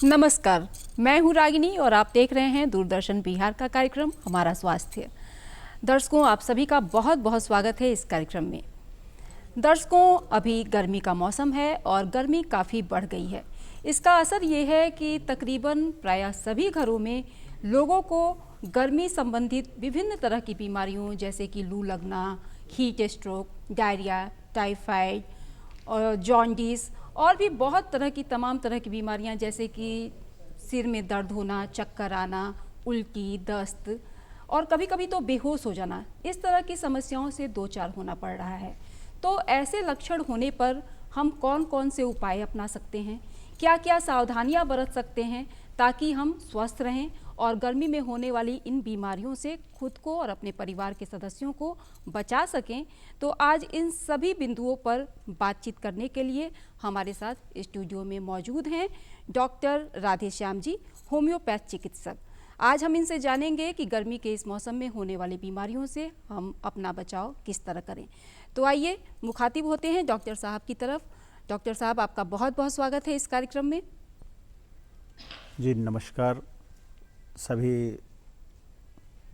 नमस्कार, मैं हूँ रागिनी और आप देख रहे हैं दूरदर्शन बिहार का कार्यक्रम हमारा स्वास्थ्य। दर्शकों, आप सभी का बहुत बहुत स्वागत है इस कार्यक्रम में। दर्शकों, अभी गर्मी का मौसम है और गर्मी काफ़ी बढ़ गई है। इसका असर ये है कि तकरीबन प्रायः सभी घरों में लोगों को गर्मी संबंधित विभिन्न तरह की बीमारियों जैसे कि लू लगना, हीट स्ट्रोक, डायरिया, टाइफाइड और जॉन्डिस और भी बहुत तरह की तमाम तरह की बीमारियां जैसे कि सिर में दर्द होना, चक्कर आना, उल्टी, दस्त और कभी कभी तो बेहोश हो जाना, इस तरह की समस्याओं से दो चार होना पड़ रहा है। तो ऐसे लक्षण होने पर हम कौन कौन से उपाय अपना सकते हैं, क्या क्या सावधानियां बरत सकते हैं ताकि हम स्वस्थ रहें और गर्मी में होने वाली इन बीमारियों से खुद को और अपने परिवार के सदस्यों को बचा सकें। तो आज इन सभी बिंदुओं पर बातचीत करने के लिए हमारे साथ स्टूडियो में मौजूद हैं डॉक्टर राधेश्याम जी, होम्योपैथ चिकित्सक। आज हम इनसे जानेंगे कि गर्मी के इस मौसम में होने वाली बीमारियों से हम अपना बचाव किस तरह करें। तो आइए मुखातिब होते हैं डॉक्टर साहब की तरफ। डॉक्टर साहब, आपका बहुत बहुत स्वागत है इस कार्यक्रम में। जी नमस्कार सभी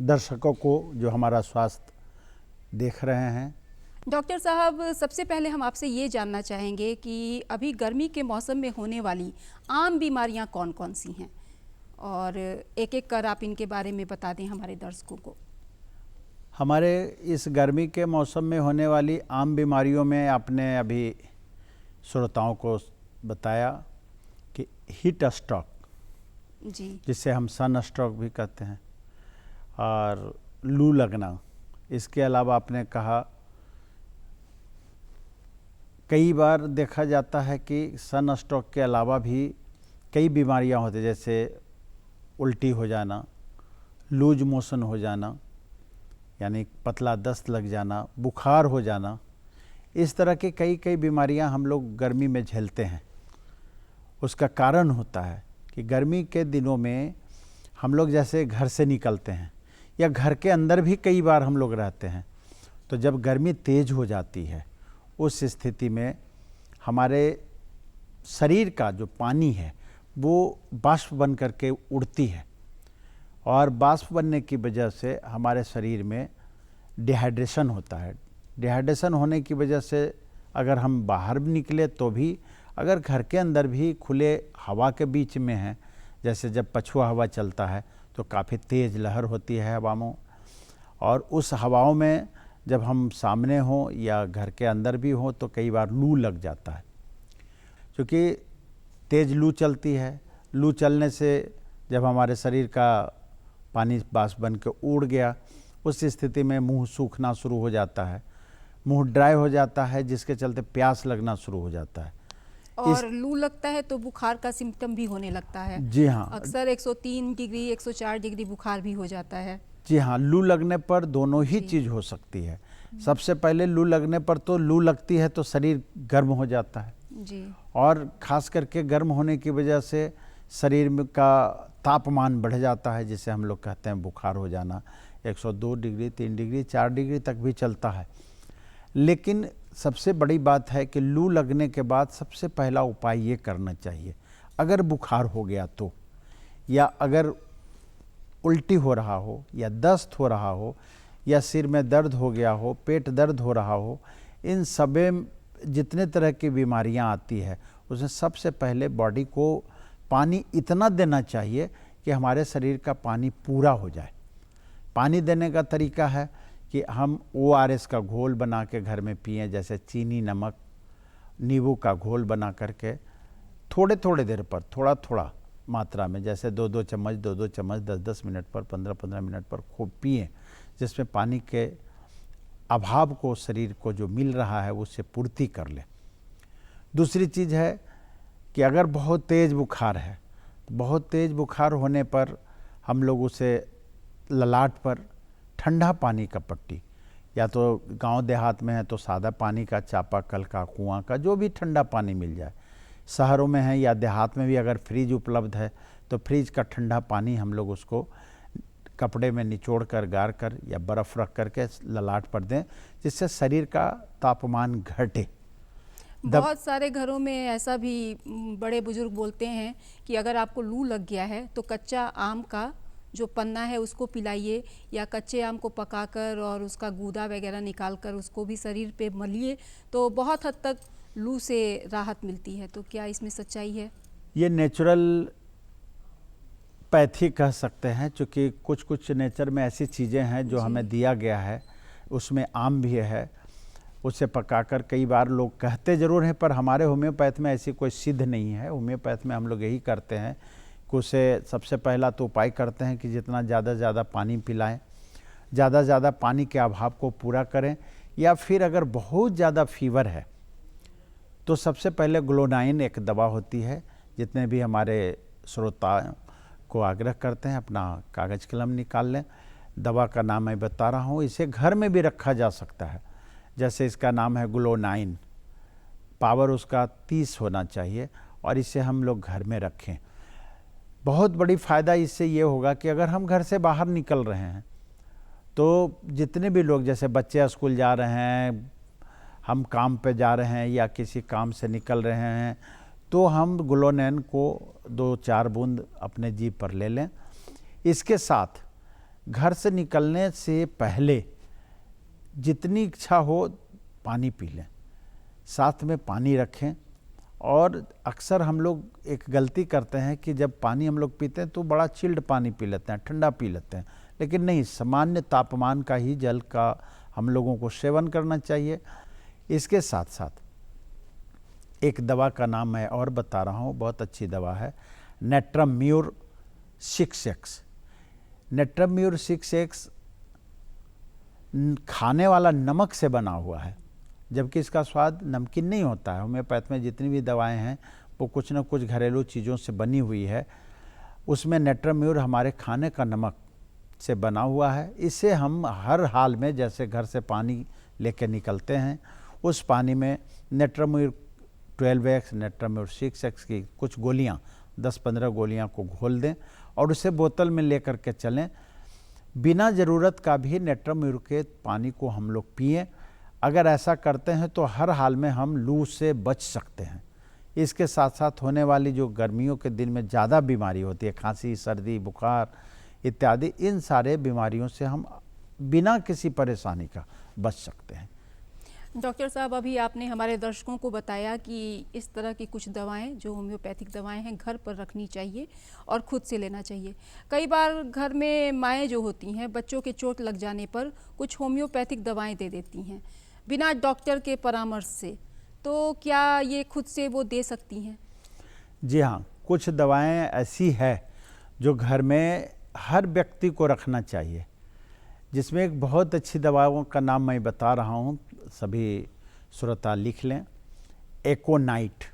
दर्शकों को जो हमारा स्वास्थ्य देख रहे हैं। डॉक्टर साहब, सबसे पहले हम आपसे ये जानना चाहेंगे कि अभी गर्मी के मौसम में होने वाली आम बीमारियां कौन कौन सी हैं और एक एक कर आप इनके बारे में बता दें हमारे दर्शकों को। हमारे इस गर्मी के मौसम में होने वाली आम बीमारियों में आपने अभी श्रोताओं को बताया कि हीट स्ट्रोक, जी, जिसे हम सन स्ट्रोक भी कहते हैं, और लू लगना। इसके अलावा आपने कहा कई बार देखा जाता है कि सन स्ट्रोक के अलावा भी कई बीमारियां होती हैं, जैसे उल्टी हो जाना, लूज मोशन हो जाना यानी पतला दस्त लग जाना, बुखार हो जाना। इस तरह की कई बीमारियां हम लोग गर्मी में झेलते हैं। उसका कारण होता है कि गर्मी के दिनों में हम लोग जैसे घर से निकलते हैं या घर के अंदर भी कई बार हम लोग रहते हैं, तो जब गर्मी तेज हो जाती है उस स्थिति में हमारे शरीर का जो पानी है वो बाष्प बन करके उड़ती है और बाष्प बनने की वजह से हमारे शरीर में डिहाइड्रेशन होता है। डिहाइड्रेशन होने की वजह से अगर हम बाहर भी निकले तो भी, अगर घर के अंदर भी खुले हवा के बीच में हैं, जैसे जब पछुआ हवा चलता है तो काफ़ी तेज़ लहर होती है हवा में, और उस हवाओं में जब हम सामने हों या घर के अंदर भी हों तो कई बार लू लग जाता है। क्योंकि तेज़ लू चलती है, लू चलने से जब हमारे शरीर का पानी बाष्प बन के उड़ गया, उस स्थिति में मुंह सूखना शुरू हो जाता है, मुंह ड्राई हो जाता है, जिसके चलते प्यास लगना शुरू हो जाता है। और लू लगता है तो बुखार का सिम्टम भी होने लगता है। जी हाँ, अक्सर 103 डिग्री 104 डिग्री बुखार भी हो जाता है। जी हाँ, लू लगने पर दोनों ही चीज़ हो सकती है। सबसे पहले लू लगने पर तो लू लगती है तो शरीर गर्म हो जाता है जी, और ख़ास करके गर्म होने की वजह से शरीर में का तापमान बढ़ जाता है, जिसे हम लोग कहते हैं बुखार हो जाना। 102 डिग्री, 3 डिग्री, 4 डिग्री तक भी चलता है। लेकिन सबसे बड़ी बात है कि लू लगने के बाद सबसे पहला उपाय ये करना चाहिए, अगर बुखार हो गया तो, या अगर उल्टी हो रहा हो या दस्त हो रहा हो या सिर में दर्द हो गया हो, पेट दर्द हो रहा हो, इन सबे जितने तरह की बीमारियां आती है उसमें सबसे पहले बॉडी को पानी इतना देना चाहिए कि हमारे शरीर का पानी पूरा हो जाए। पानी देने का तरीका है कि हम ORS का घोल बना के घर में पिएं, जैसे चीनी, नमक, नींबू का घोल बना करके थोड़े थोड़े देर पर थोड़ा थोड़ा मात्रा में, जैसे 2-2 चम्मच 2-2 चम्मच 10-10 मिनट पर, 15-15 मिनट पर खूब पिएं, जिसमें पानी के अभाव को शरीर को जो मिल रहा है उससे पूर्ति कर ले। दूसरी चीज़ है कि अगर बहुत तेज़ बुखार है, तो बहुत तेज़ बुखार होने पर हम लोग उसे ललाट पर ठंडा पानी का पट्टी, या तो गांव देहात में है तो सादा पानी का, चापाकल का, कुआं का, जो भी ठंडा पानी मिल जाए। शहरों में है या देहात में भी अगर फ्रिज उपलब्ध है तो फ्रिज का ठंडा पानी हम लोग उसको कपड़े में निचोड़ कर, गार कर या बर्फ़ रख करके ललाट पर दें, जिससे शरीर का तापमान घटे। बहुत सारे घरों में ऐसा भी बड़े बुजुर्ग बोलते हैं कि अगर आपको लू लग गया है तो कच्चा आम का जो पन्ना है उसको पिलाइए, या कच्चे आम को पकाकर और उसका गूदा वगैरह निकाल कर उसको भी शरीर पे मलिए, तो बहुत हद तक लू से राहत मिलती है। तो क्या इसमें सच्चाई है? ये नेचुरल पैथी कह सकते हैं, क्योंकि कुछ कुछ नेचर में ऐसी चीज़ें हैं जो हमें दिया गया है, उसमें आम भी है, उसे पकाकर कई बार लोग कहते ज़रूर हैं, पर हमारे होम्योपैथ में ऐसी कोई सिद्ध नहीं है। होम्योपैथ में हम लोग यही करते हैं कि उसे सबसे पहला तो उपाय करते हैं कि जितना ज़्यादा से ज़्यादा पानी पिलाएं, ज़्यादा से ज़्यादा पानी के अभाव को पूरा करें, या फिर अगर बहुत ज़्यादा फीवर है तो सबसे पहले ग्लोनाइन एक दवा होती है। जितने भी हमारे श्रोता को आग्रह करते हैं अपना कागज़ कलम निकाल लें। दवा का नाम मैं बता रहा हूँ, इसे घर में भी रखा जा सकता है। जैसे इसका नाम है ग्लोनाइन, पावर उसका 30 होना चाहिए, और इसे हम लोग घर में रखें। बहुत बड़ी फ़ायदा इससे ये होगा कि अगर हम घर से बाहर निकल रहे हैं तो जितने भी लोग, जैसे बच्चे स्कूल जा रहे हैं, हम काम पे जा रहे हैं या किसी काम से निकल रहे हैं, तो हम ग्लोनाइन को 2-4 बूंद अपने जीभ पर ले लें। इसके साथ घर से निकलने से पहले जितनी इच्छा हो पानी पी लें, साथ में पानी रखें। और अक्सर हम लोग एक गलती करते हैं कि जब पानी हम लोग पीते हैं तो बड़ा चिल्ड पानी पी लेते हैं, ठंडा पी लेते हैं, लेकिन नहीं, सामान्य तापमान का ही जल का हम लोगों को सेवन करना चाहिए। इसके साथ साथ एक दवा का नाम मैं और बता रहा हूँ, बहुत अच्छी दवा है, नेट्रम्यूर 6X। नेट्रम्यूर 6X खाने वाला नमक से बना हुआ है, जबकि इसका स्वाद नमकीन नहीं होता है। होम्योपैथ में जितनी भी दवाएं हैं वो कुछ न कुछ घरेलू चीज़ों से बनी हुई है। उसमें नेट्रम्यूर हमारे खाने का नमक से बना हुआ है। इसे हम हर हाल में, जैसे घर से पानी लेके निकलते हैं, उस पानी में नेट्रम्यूर 12X, नेट्रम्यूर 6X की कुछ गोलियां, 10-15 गोलियां को घोल दें और उसे बोतल में ले करके चलें। बिना ज़रूरत का भी नेट्रम्यूर के पानी को हम लोग पिएं। अगर ऐसा करते हैं तो हर हाल में हम लू से बच सकते हैं। इसके साथ साथ होने वाली जो गर्मियों के दिन में ज़्यादा बीमारी होती है, खांसी, सर्दी, बुखार इत्यादि, इन सारे बीमारियों से हम बिना किसी परेशानी का बच सकते हैं। डॉक्टर साहब, अभी आपने हमारे दर्शकों को बताया कि इस तरह की कुछ दवाएं जो होम्योपैथिक दवाएं हैं घर पर रखनी चाहिए और खुद से लेना चाहिए। कई बार घर में माएँ जो होती हैं, बच्चों के चोट लग जाने पर कुछ होम्योपैथिक दवाएं दे देती हैं बिना डॉक्टर के परामर्श से, तो क्या ये खुद से वो दे सकती हैं? जी हाँ, कुछ दवाएं ऐसी है जो घर में हर व्यक्ति को रखना चाहिए, जिसमें एक बहुत अच्छी दवाओं का नाम मैं बता रहा हूँ, सभी श्रोता लिख लें। एकोनाइट,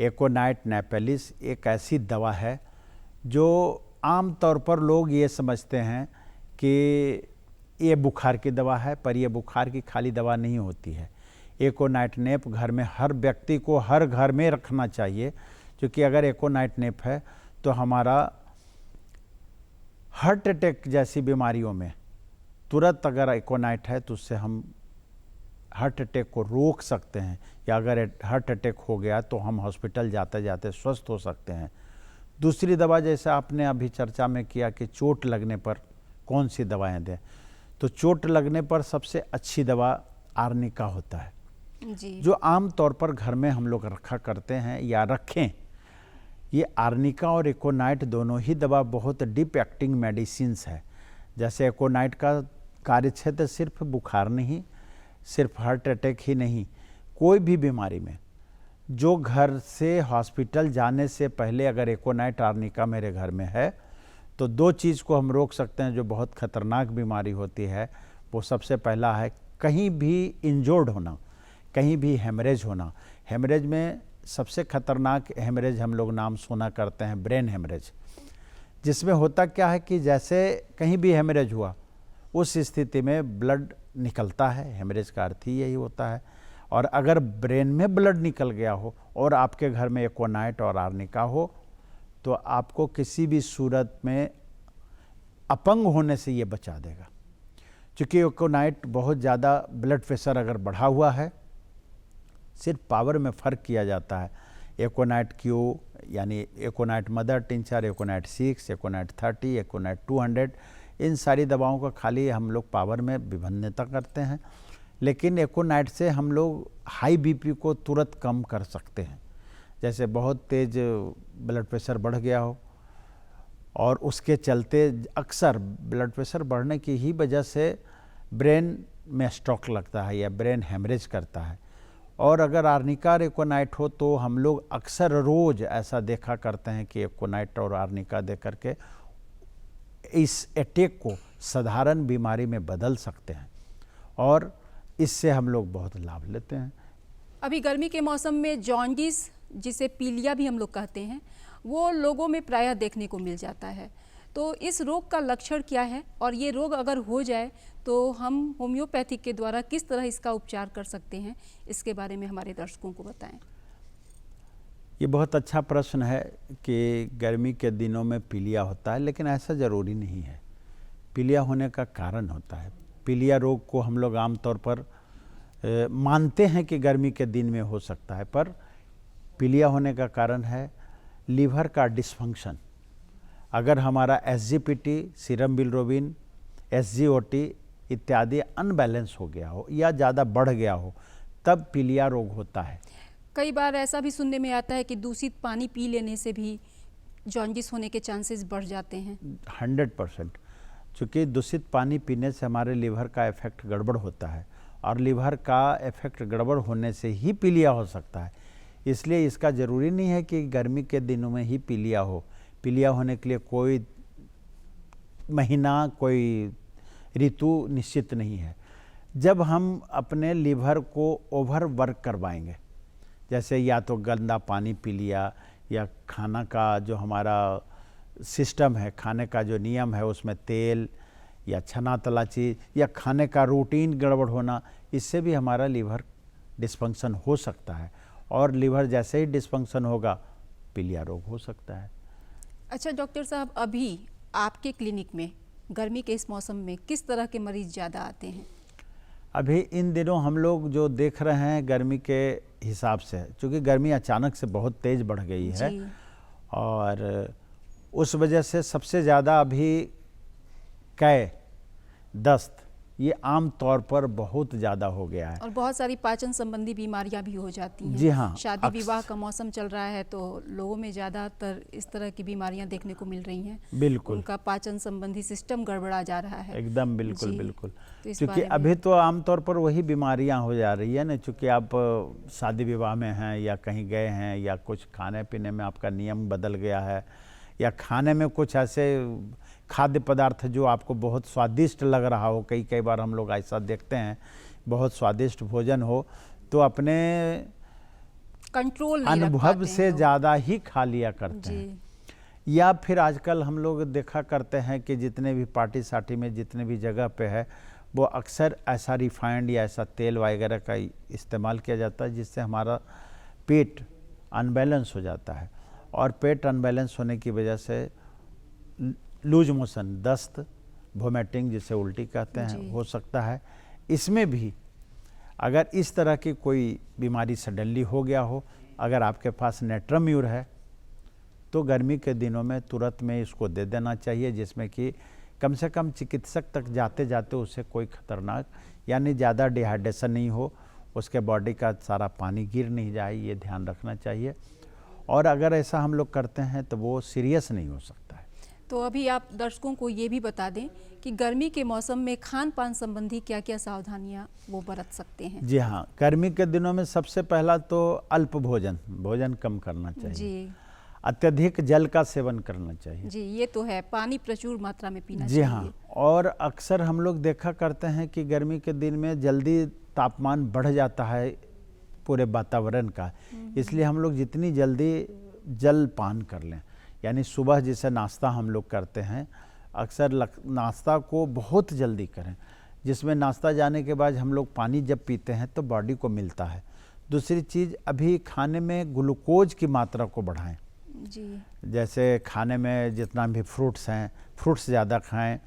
एकोनाइट नेपेलिस एक ऐसी दवा है जो आम तौर पर लोग ये समझते हैं कि ये बुखार की दवा है, पर ये बुखार की खाली दवा नहीं होती है। एकोनाइट नेप घर में हर व्यक्ति को हर घर में रखना चाहिए, क्योंकि अगर एकोनाइट नेप है तो हमारा हार्ट अटैक जैसी बीमारियों में तुरंत अगर एकोनाइट है तो उससे हम हार्ट अटैक को रोक सकते हैं, या अगर हार्ट अटैक हो गया तो हम हॉस्पिटल जाते जाते स्वस्थ हो सकते हैं। दूसरी दवा, जैसे आपने अभी चर्चा में किया कि चोट लगने पर कौन सी दवाएं दें, तो चोट लगने पर सबसे अच्छी दवा आर्निका होता है जी। जो आम तौर पर घर में हम लोग रखा करते हैं या रखें। ये आर्निका और एकोनाइट दोनों ही दवा बहुत डीप एक्टिंग मेडिसिन्स है। जैसे एकोनाइट का कार्यक्षेत्र सिर्फ बुखार नहीं, सिर्फ हार्ट अटैक ही नहीं, कोई भी बीमारी में जो घर से हॉस्पिटल जाने से पहले अगर एकोनाइट आर्निका मेरे घर में है तो दो चीज़ को हम रोक सकते हैं जो बहुत खतरनाक बीमारी होती है। वो सबसे पहला है कहीं भी इंजोर्ड होना, कहीं भी हेमरेज होना। हेमरेज में सबसे खतरनाक हेमरेज हम लोग नाम सुना करते हैं ब्रेन हेमरेज, जिसमें होता क्या है कि जैसे कहीं भी हेमरेज हुआ उस स्थिति में ब्लड निकलता है, हेमरेज का अर्थ ही यही होता है। और अगर ब्रेन में ब्लड निकल गया हो और आपके घर में एकोनाइट और आर्निका हो तो आपको किसी भी सूरत में अपंग होने से ये बचा देगा। क्योंकि एकोनाइट बहुत ज़्यादा ब्लड प्रेशर अगर बढ़ा हुआ है सिर्फ पावर में फ़र्क किया जाता है। एकोनाइट क्यू यानी एकोनाइट मदर टिंचर, एकोनाइट 6, एकोनाइट 30, एकोनाइट 200, इन सारी दवाओं का खाली हम लोग पावर में विभिन्नता करते हैं। लेकिन एकोनाइट से हम लोग हाई बीपी को तुरंत कम कर सकते हैं। जैसे बहुत तेज़ ब्लड प्रेशर बढ़ गया हो और उसके चलते अक्सर ब्लड प्रेशर बढ़ने की ही वजह से ब्रेन में स्ट्रोक लगता है या ब्रेन हेमरेज करता है। और अगर आर्निका और एकोनाइट हो तो हम लोग अक्सर रोज़ ऐसा देखा करते हैं कि एकोनाइट और आर्निका दे करके इस अटैक को साधारण बीमारी में बदल सकते हैं और इससे हम लोग बहुत लाभ लेते हैं। अभी गर्मी के मौसम में जॉन्डिस, जिसे पीलिया भी हम लोग कहते हैं, वो लोगों में प्रायः देखने को मिल जाता है। तो इस रोग का लक्षण क्या है और ये रोग अगर हो जाए तो हम होम्योपैथी के द्वारा किस तरह इसका उपचार कर सकते हैं, इसके बारे में हमारे दर्शकों को बताएं। ये बहुत अच्छा प्रश्न है कि गर्मी के दिनों में पीलिया होता है, लेकिन ऐसा ज़रूरी नहीं है। पीलिया होने का कारण होता है। पीलिया रोग को हम लोग आमतौर पर मानते हैं कि गर्मी के दिन में हो सकता है, पर पीलिया होने का कारण है लीवर का डिसफंक्शन। अगर हमारा SGPT, सीरम बिलिरुबिन, SGOT इत्यादि अनबैलेंस हो गया हो या ज़्यादा बढ़ गया हो, तब पीलिया रोग होता है। कई बार ऐसा भी सुनने में आता है कि दूषित पानी पी लेने से भी जॉन्डिस होने के चांसेस बढ़ जाते हैं। 100%। चूँकि दूषित पानी पीने से हमारे लीवर का इफेक्ट गड़बड़ होता है और लीवर का इफेक्ट गड़बड़ होने से ही पीलिया हो सकता है। इसलिए इसका ज़रूरी नहीं है कि गर्मी के दिनों में ही पीलिया हो। पीलिया होने के लिए कोई महीना, कोई ऋतु निश्चित नहीं है। जब हम अपने लीवर को ओवर वर्क करवाएंगे, जैसे या तो गंदा पानी पी लिया या खाना का जो हमारा सिस्टम है, खाने का जो नियम है उसमें तेल या छना तला चीज़ या खाने का रूटीन गड़बड़ होना, इससे भी हमारा लीवर डिस्फंक्शन हो सकता है और लीवर जैसे ही डिस्फंक्शन होगा पीलिया रोग हो सकता है। अच्छा डॉक्टर साहब, अभी आपके क्लिनिक में गर्मी के इस मौसम में किस तरह के मरीज ज़्यादा आते हैं? अभी इन दिनों हम लोग जो देख रहे हैं गर्मी के हिसाब से, चूँकि गर्मी अचानक से बहुत तेज़ बढ़ गई है और उस वजह से सबसे ज़्यादा अभी कै, दस्त, ये आम तौर पर बहुत ज़्यादा हो गया है और बहुत सारी पाचन संबंधी बीमारियां भी हो जाती हैं। जी हाँ, शादी विवाह का मौसम चल रहा है तो लोगों में ज़्यादातर इस तरह की बीमारियां देखने को मिल रही हैं। बिल्कुल, उनका पाचन संबंधी सिस्टम गड़बड़ा जा रहा है। एकदम बिल्कुल बिल्कुल। तो क्योंकि अभी तो आमतौर पर वही बीमारियां हो जा रही है ना, चूँकि आप शादी विवाह में हैं या कहीं गए हैं या कुछ खाने पीने में आपका नियम बदल गया है या खाने में कुछ ऐसे खाद्य पदार्थ जो आपको बहुत स्वादिष्ट लग रहा हो, कई बार हम लोग ऐसा देखते हैं, बहुत स्वादिष्ट भोजन हो तो अपने कंट्रोल अनुभव से ज़्यादा ही खा लिया करते हैं। या फिर आजकल हम लोग देखा करते हैं कि जितने भी पार्टी सार्टी में जितने भी जगह पे है वो अक्सर ऐसा रिफाइंड या ऐसा तेल वगैरह का इस्तेमाल किया जाता है जिससे हमारा पेट अनबैलेंस हो जाता है और पेट अनबैलेंस होने की वजह से लूज मोशन, दस्त, वोमिटिंग जिसे उल्टी कहते हैं, हो सकता है। इसमें भी अगर इस तरह की कोई बीमारी सडनली हो गया हो, अगर आपके पास नेट्रम्यूर है तो गर्मी के दिनों में तुरंत में इसको दे देना चाहिए, जिसमें कि कम से कम चिकित्सक तक जाते जाते उससे कोई खतरनाक यानी ज़्यादा डिहाइड्रेशन नहीं हो, उसके बॉडी का सारा पानी गिर नहीं जाए, ये ध्यान रखना चाहिए। और अगर ऐसा हम लोग करते हैं तो वो सीरियस नहीं हो सकता है। तो अभी आप दर्शकों को ये भी बता दें कि गर्मी के मौसम में खान पान संबंधी क्या क्या सावधानियां वो बरत सकते हैं? जी हाँ, गर्मी के दिनों में सबसे पहला तो अल्प भोजन कम करना चाहिए जी। अत्यधिक जल का सेवन करना चाहिए जी, ये तो है, पानी प्रचुर मात्रा में पीना जी चाहिए। हाँ, और अक्सर हम लोग देखा करते हैं कि गर्मी के दिन में जल्दी तापमान बढ़ जाता है पूरे वातावरण का, इसलिए हम लोग जितनी जल्दी जल पान कर लें, यानी सुबह जैसे नाश्ता हम लोग करते हैं, अक्सर नाश्ता को बहुत जल्दी करें, जिसमें नाश्ता जाने के बाद हम लोग पानी जब पीते हैं तो बॉडी को मिलता है। दूसरी चीज़, अभी खाने में ग्लूकोज की मात्रा को बढ़ाएं जी। जैसे खाने में जितना भी फ्रूट्स हैं, फ्रूट्स ज़्यादा खाएं,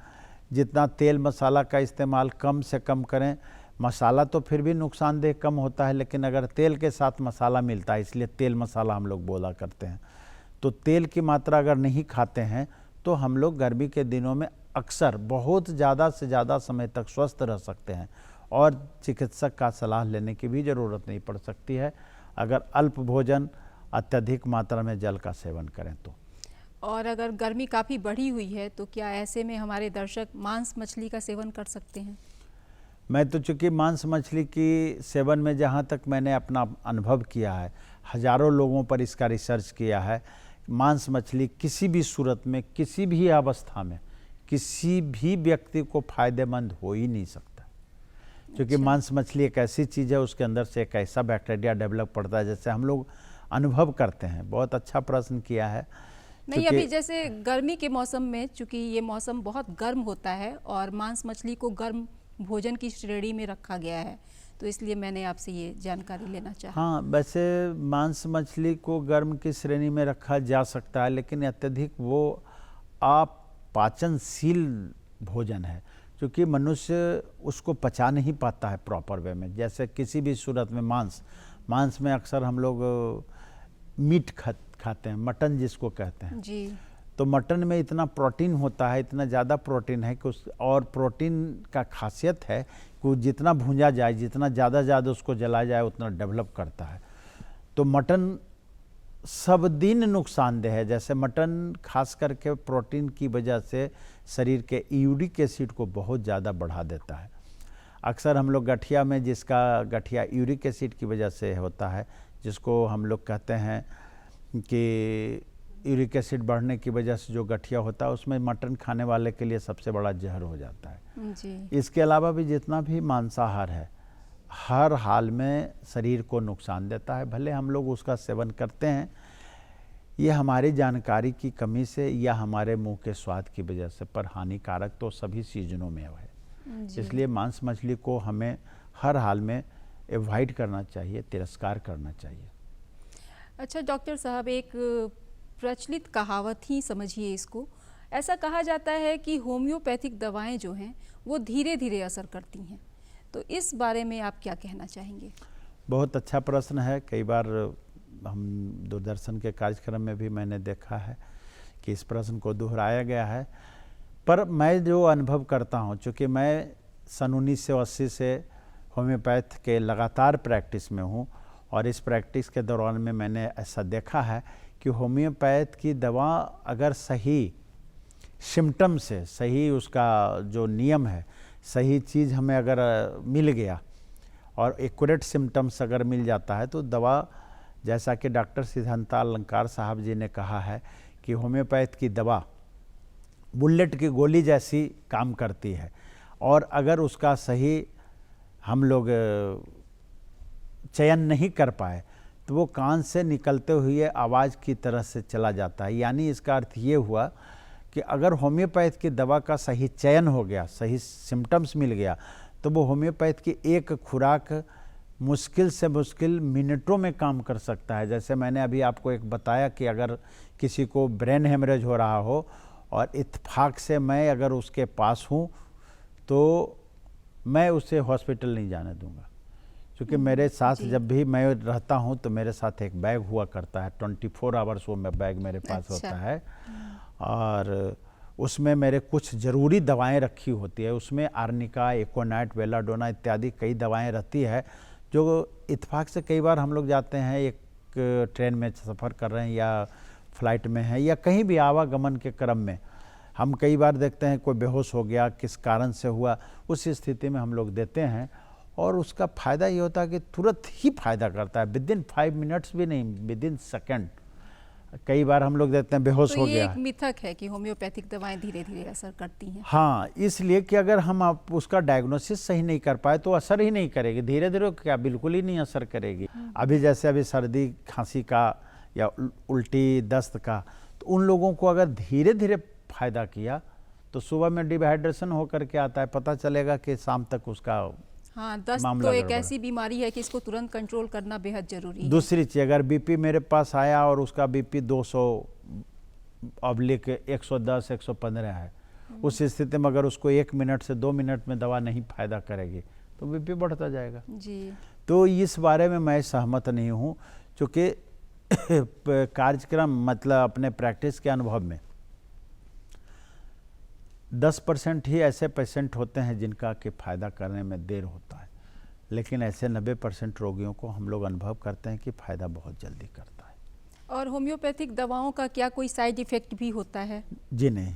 जितना तेल मसाला का इस्तेमाल कम से कम करें, मसाला तो फिर भी नुकसानदेह कम होता है, लेकिन अगर तेल के साथ मसाला मिलता है, इसलिए तेल मसाला हम लोग बोला करते हैं, तो तेल की मात्रा अगर नहीं खाते हैं तो हम लोग गर्मी के दिनों में अक्सर बहुत ज़्यादा से ज़्यादा समय तक स्वस्थ रह सकते हैं और चिकित्सक का सलाह लेने की भी ज़रूरत नहीं पड़ सकती है अगर अल्प भोजन, अत्यधिक मात्रा में जल का सेवन करें तो। और अगर गर्मी काफ़ी बढ़ी हुई है तो क्या ऐसे में हमारे दर्शक मांस मछली का सेवन कर सकते हैं? मैं तो चूँकि मांस मछली की सेवन में जहाँ तक मैंने अपना अनुभव किया है, हज़ारों लोगों पर इसका रिसर्च किया है, मांस मछली किसी भी सूरत में, किसी भी अवस्था में, किसी भी व्यक्ति को फ़ायदेमंद हो ही नहीं सकता। क्योंकि अच्छा। मांस मछली एक ऐसी चीज़ है, उसके अंदर से एक ऐसा बैक्टीरिया डेवलप पड़ता है जैसे हम लोग अनुभव करते हैं। बहुत अच्छा प्रश्न किया है। नहीं, अभी जैसे गर्मी के मौसम में, चूंकि ये मौसम बहुत गर्म होता है और मांस मछली को गर्म भोजन की श्रेणी में रखा गया है, तो इसलिए मैंने आपसे ये जानकारी लेना चाहा। हाँ, वैसे मांस मछली को गर्म की श्रेणी में रखा जा सकता है, लेकिन अत्यधिक वो अपाचनशील भोजन है, क्योंकि मनुष्य उसको पचा नहीं पाता है प्रॉपर वे में। जैसे किसी भी सूरत में मांस में अक्सर हम लोग मीट खाते हैं, मटन जिसको कहते हैं जी। तो मटन में इतना प्रोटीन होता है, इतना ज़्यादा प्रोटीन है कि और प्रोटीन का खासियत है कि जितना भूंजा जाए, जितना ज़्यादा उसको जलाया जाए, उतना डेवलप करता है। तो मटन सब दिन नुकसानदेह है। जैसे मटन खास करके प्रोटीन की वजह से शरीर के यूरिक एसिड को बहुत ज़्यादा बढ़ा देता है। अक्सर हम लोग गठिया में, जिसका गठिया यूरिक एसिड की वजह से होता है, जिसको हम लोग कहते हैं कि यूरिक एसिड बढ़ने की वजह से जो गठिया होता है, उसमें मटन खाने वाले के लिए सबसे बड़ा जहर हो जाता है जी। इसके अलावा भी जितना भी मांसाहार है, हर हाल में शरीर को नुकसान देता है। भले हम लोग उसका सेवन करते हैं, ये हमारी जानकारी की कमी से या हमारे मुंह के स्वाद की वजह से, पर हानिकारक तो सभी सीजनों में है। इसलिए मांस मछली को हमें हर हाल में एवॉइड करना चाहिए, तिरस्कार करना चाहिए। अच्छा डॉक्टर साहब, एक प्रचलित कहावत ही समझिए इसको, ऐसा कहा जाता है कि होम्योपैथिक दवाएं जो हैं वो धीरे धीरे असर करती हैं, तो इस बारे में आप क्या कहना चाहेंगे? बहुत अच्छा प्रश्न है। कई बार हम दूरदर्शन के कार्यक्रम में भी मैंने देखा है कि इस प्रश्न को दोहराया गया है, पर मैं जो अनुभव करता हूँ, चूँकि मैं सन 1980 से होम्योपैथ के लगातार प्रैक्टिस में हूँ और इस प्रैक्टिस के दौरान में मैंने ऐसा देखा है कि होम्योपैथ की दवा अगर सही सिम्टम से, सही उसका जो नियम है, सही चीज़ हमें अगर मिल गया और एक्यूरेट सिम्टम्स अगर मिल जाता है, तो दवा, जैसा कि डॉक्टर सिद्धांता अलंकार साहब जी ने कहा है कि होम्योपैथ की दवा बुलेट की गोली जैसी काम करती है, और अगर उसका सही हम लोग चयन नहीं कर पाए तो वो कान से निकलते हुए आवाज़ की तरह से चला जाता है। यानी इसका अर्थ ये हुआ कि अगर होम्योपैथ की दवा का सही चयन हो गया, सही सिम्टम्स मिल गया, तो वो होम्योपैथ की एक खुराक मुश्किल से मुश्किल मिनटों में काम कर सकता है। जैसे मैंने अभी आपको एक बताया कि अगर किसी को ब्रेन हेमरेज हो रहा हो और इत्तेफाक से मैं अगर उसके पास हूँ, तो मैं उसे हॉस्पिटल नहीं जाने दूंगा, क्योंकि मेरे साथ जब भी मैं रहता हूँ तो मेरे साथ एक बैग हुआ करता है, 24 आवर्स वो बैग मेरे पास होता है, और उसमें मेरे कुछ ज़रूरी दवाएं रखी होती है। उसमें आर्निका, एकोनाइट, वेलाडोना इत्यादि कई दवाएं रहती है, जो इत्तेफाक से कई बार हम लोग जाते हैं, एक ट्रेन में सफ़र कर रहे हैं या फ्लाइट में हैं या कहीं भी आवागमन के क्रम में, हम कई बार देखते हैं कोई बेहोश हो गया, किस कारण से हुआ, उस स्थिति में हम लोग देते हैं और उसका फ़ायदा ये होता है कि तुरंत ही फ़ायदा करता है, विदिन 5 मिनट्स भी नहीं, विदिन सेकंड। कई बार हम लोग देखते हैं बेहोश हो गया। ये एक मिथक है कि होम्योपैथिक दवाएं धीरे धीरे असर करती हैं। हाँ, इसलिए कि अगर हम आप उसका डायग्नोसिस सही नहीं कर पाए तो असर ही नहीं करेगी, धीरे धीरे क्या बिल्कुल ही नहीं असर करेगी। अभी जैसे अभी सर्दी खांसी का या उल्टी दस्त का, तो उन लोगों को अगर धीरे धीरे फायदा किया तो सुबह में डिहाइड्रेशन होकर के आता है, पता चलेगा कि शाम तक उसका हाँ, दस्त तो एक ऐसी बीमारी है कि इसको तुरंत कंट्रोल करना बेहद जरूरी है। दूसरी चीज़, अगर बीपी मेरे पास आया और उसका बीपी 200/110 115 है, उस स्थिति में अगर उसको 1 मिनट से 2 मिनट में दवा नहीं फायदा करेगी तो बीपी बढ़ता जाएगा। जी। तो इस बारे में मैं सहमत नहीं हूँ, क्योंकि कार्यक्रम मतलब अपने प्रैक्टिस के अनुभव में 10% ही ऐसे पेशेंट होते हैं जिनका कि फ़ायदा करने में देर होता है, लेकिन ऐसे 90% रोगियों को हम लोग अनुभव करते हैं कि फ़ायदा बहुत जल्दी करता है। और होम्योपैथिक दवाओं का क्या कोई साइड इफ़ेक्ट भी होता है? जी नहीं,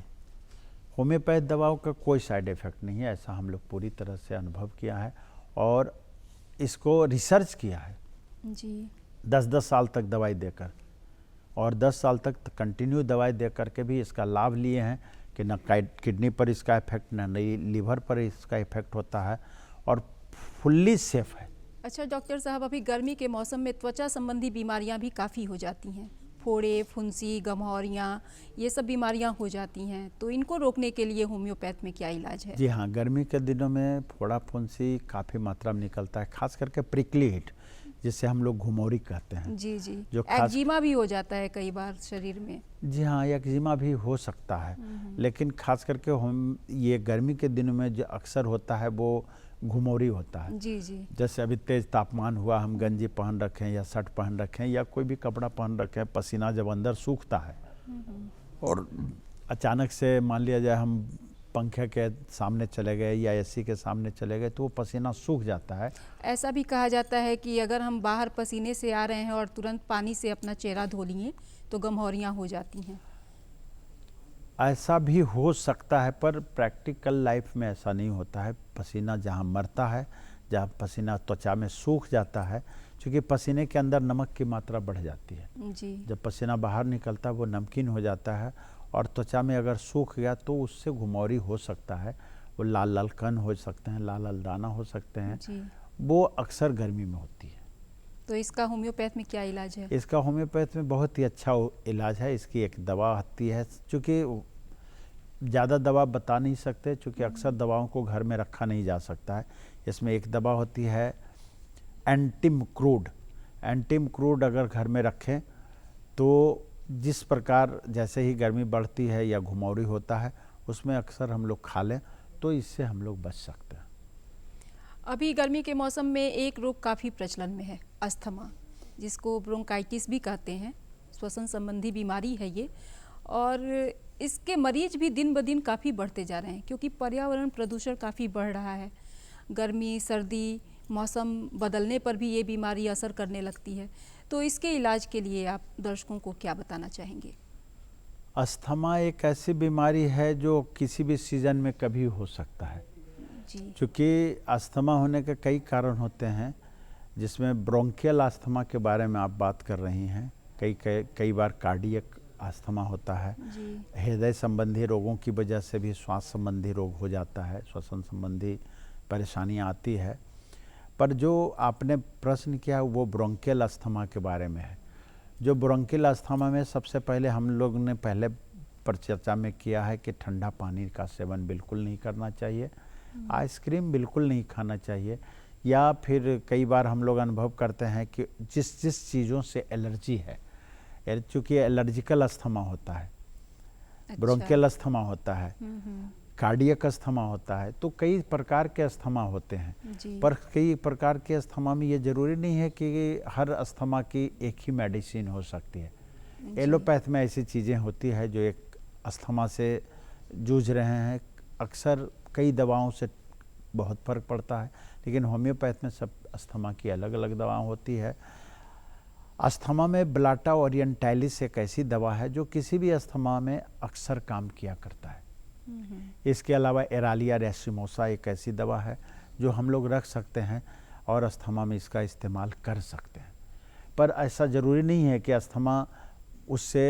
होम्योपैथ दवाओं का कोई साइड इफ़ेक्ट नहीं है, ऐसा हम लोग पूरी तरह से अनुभव किया है और इसको रिसर्च किया है जी। 10-10 साल तक दवाई देकर, और 10 साल तक कंटिन्यू दवाई दे करके भी इसका लाभ लिए हैं कि न किडनी पर इसका इफेक्ट, न लीवर पर इसका इफेक्ट होता है और फुल्ली सेफ है। अच्छा डॉक्टर साहब, अभी गर्मी के मौसम में त्वचा संबंधी बीमारियां भी काफ़ी हो जाती हैं, फोड़े, फुंसी, गम्हौरियाँ, ये सब बीमारियां हो जाती हैं, तो इनको रोकने के लिए होम्योपैथ में क्या इलाज है? जी हाँ, गर्मी के दिनों में फोड़ा फुंसी काफ़ी मात्रा में निकलता है, खास करके प्रिकली हिट, जिसे हम लोग घुमौरी कहते हैं। जी जी। जो एक्जिमा भी हो जाता है कई बार शरीर में। जी हाँ, एक्जिमा भी हो सकता है, लेकिन खास करके हम ये गर्मी के दिनों में जो अक्सर होता है वो घुमौरी होता है। जी जी। जैसे अभी तेज तापमान हुआ, हम गंजी पहन रखें या शर्ट पहन रखें या कोई भी कपड़ा पहन रखें, पसीना जब अंदर सूखता है और अचानक से मान लिया जाए हम पंखे के सामने चले गए या एसी के सामने चले गए तो वो पसीना सूख जाता है। ऐसा भी कहा जाता है कि अगर हम बाहर पसीने से आ रहे हैं और तुरंत पानी से अपना चेहरा धो लिए तो गम्हौरियाँ हो जाती हैं। ऐसा भी हो सकता है, पर प्रैक्टिकल लाइफ में ऐसा नहीं होता है। पसीना जहाँ मरता है, जहाँ पसीना त्वचा में सूख जाता है, क्योंकि पसीने के अंदर नमक की मात्रा बढ़ जाती है। जी। जब पसीना बाहर निकलता है वो नमकीन हो जाता है और त्वचा में अगर सूख गया तो उससे घुमौरी हो सकता है। वो लाल लाल कण हो सकते हैं, लाल लाल दाना हो सकते हैं। जी। वो अक्सर गर्मी में होती है। तो इसका होम्योपैथ में क्या इलाज है? इसका होम्योपैथ में बहुत ही अच्छा इलाज है। इसकी एक दवा आती है, चूँकि ज़्यादा दवा बता नहीं सकते, चूँकि अक्सर दवाओं को घर में रखा नहीं जा सकता है। इसमें एक दवा होती है एंटिमक्रूड। एंटिमक्रूड अगर घर में रखें तो जिस प्रकार जैसे ही गर्मी बढ़ती है या घुमौरी होता है, उसमें अक्सर हम लोग खा लें तो इससे हम लोग बच सकते हैं। अभी गर्मी के मौसम में एक रोग काफ़ी प्रचलन में है, अस्थमा, जिसको ब्रोंकाइटिस भी कहते हैं। श्वसन संबंधी बीमारी है ये, और इसके मरीज भी दिन ब दिन काफ़ी बढ़ते जा रहे हैं, क्योंकि पर्यावरण प्रदूषण काफ़ी बढ़ रहा है। गर्मी, सर्दी, मौसम बदलने पर भी ये बीमारी असर करने लगती है। तो इसके इलाज के लिए आप दर्शकों को क्या बताना चाहेंगे? अस्थमा एक ऐसी बीमारी है जो किसी भी सीजन में कभी हो सकता है। जी। क्योंकि अस्थमा होने के कई कारण होते हैं, जिसमें ब्रोंकियल अस्थमा के बारे में आप बात कर रही हैं। कई बार कार्डियक अस्थमा होता है। जी। हृदय संबंधी रोगों की वजह से भी श्वास संबंधी रोग हो जाता है, श्वसन संबंधी परेशानियां आती है। पर जो आपने प्रश्न किया वो ब्रोंकियल अस्थमा के बारे में है। जो ब्रोंकियल अस्थमा में सबसे पहले हम लोग ने पहले पर चर्चा में किया है कि ठंडा पानी का सेवन बिल्कुल नहीं करना चाहिए, आइसक्रीम बिल्कुल नहीं खाना चाहिए, या फिर कई बार हम लोग अनुभव करते हैं कि जिस जिस चीज़ों से एलर्जी है, चूँकि एलर्जिकल अस्थमा होता है, अच्छा। ब्रोंकियल अस्थमा होता है, कार्डियक अस्थमा होता है, तो कई प्रकार के अस्थमा होते हैं। जी। पर कई प्रकार के अस्थमा में ये ज़रूरी नहीं है कि हर अस्थमा की एक ही मेडिसिन हो सकती है। एलोपैथ में ऐसी चीज़ें होती है जो एक अस्थमा से जूझ रहे हैं, अक्सर कई दवाओं से बहुत फ़र्क पड़ता है, लेकिन होम्योपैथ में सब अस्थमा की अलग अलग दवाएं होती है। अस्थमा में ब्लाटा ओरिएंटालिस एक ऐसी दवा है जो किसी भी अस्थमा में अक्सर काम किया करता है। इसके अलावा एरालिया रेसिमोसा एक ऐसी दवा है जो हम लोग रख सकते हैं और अस्थमा में इसका इस्तेमाल कर सकते हैं। पर ऐसा ज़रूरी नहीं है कि अस्थमा उससे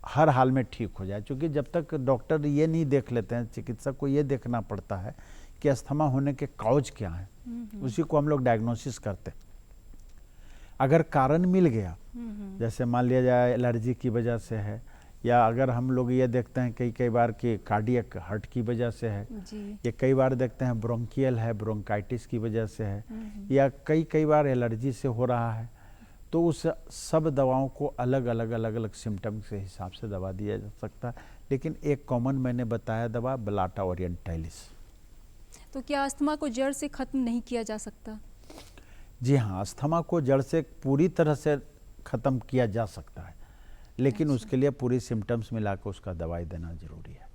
हर हाल में ठीक हो जाए, क्योंकि जब तक डॉक्टर ये नहीं देख लेते हैं, चिकित्सक को ये देखना पड़ता है कि अस्थमा होने के कॉज क्या हैं, उसी को हम लोग डायग्नोसिस करते हैं। अगर कारण मिल गया, जैसे मान लिया जाए एलर्जी की वजह से है, या अगर हम लोग ये देखते हैं कई बार कि कार्डियक हार्ट की वजह से है, या कई बार देखते हैं ब्रोंकियल है, ब्रोंकाइटिस की वजह से है, या कई बार एलर्जी से हो रहा है, तो उस सब दवाओं को अलग अलग सिम्टम के हिसाब से दवा दिया जा सकता है। लेकिन एक कॉमन मैंने बताया दवा ब्लाटा ओरिएंटालिस। तो क्या अस्थमा को जड़ से खत्म नहीं किया जा सकता? जी हाँ, अस्थमा को जड़ से पूरी तरह से ख़त्म किया जा सकता है, लेकिन अच्छा। उसके लिए पूरी सिम्टम्स मिला के उसका दवाई देना ज़रूरी है।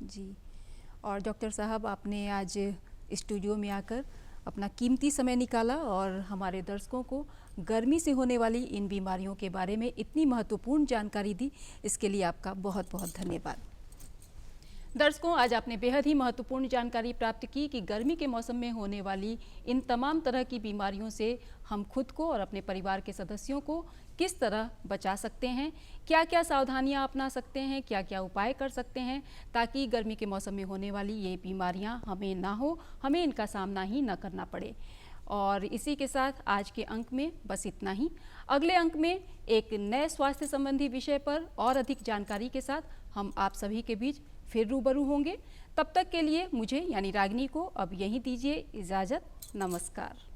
जी। और डॉक्टर साहब, आपने आज स्टूडियो में आकर अपना कीमती समय निकाला और हमारे दर्शकों को गर्मी से होने वाली इन बीमारियों के बारे में इतनी महत्वपूर्ण जानकारी दी, इसके लिए आपका बहुत बहुत धन्यवाद। दर्शकों, आज आपने बेहद ही महत्वपूर्ण जानकारी प्राप्त की कि गर्मी के मौसम में होने वाली इन तमाम तरह की बीमारियों से हम खुद को और अपने परिवार के सदस्यों को किस तरह बचा सकते हैं, क्या क्या सावधानियां अपना सकते हैं, क्या क्या उपाय कर सकते हैं ताकि गर्मी के मौसम में होने वाली ये बीमारियां हमें ना हो, हमें इनका सामना ही न करना पड़े। और इसी के साथ आज के अंक में बस इतना ही। अगले अंक में एक नए स्वास्थ्य संबंधी विषय पर और अधिक जानकारी के साथ हम आप सभी के बीच फिर रूबरू होंगे। तब तक के लिए मुझे यानी रागिनी को अब यहीं दीजिए इजाज़त। नमस्कार।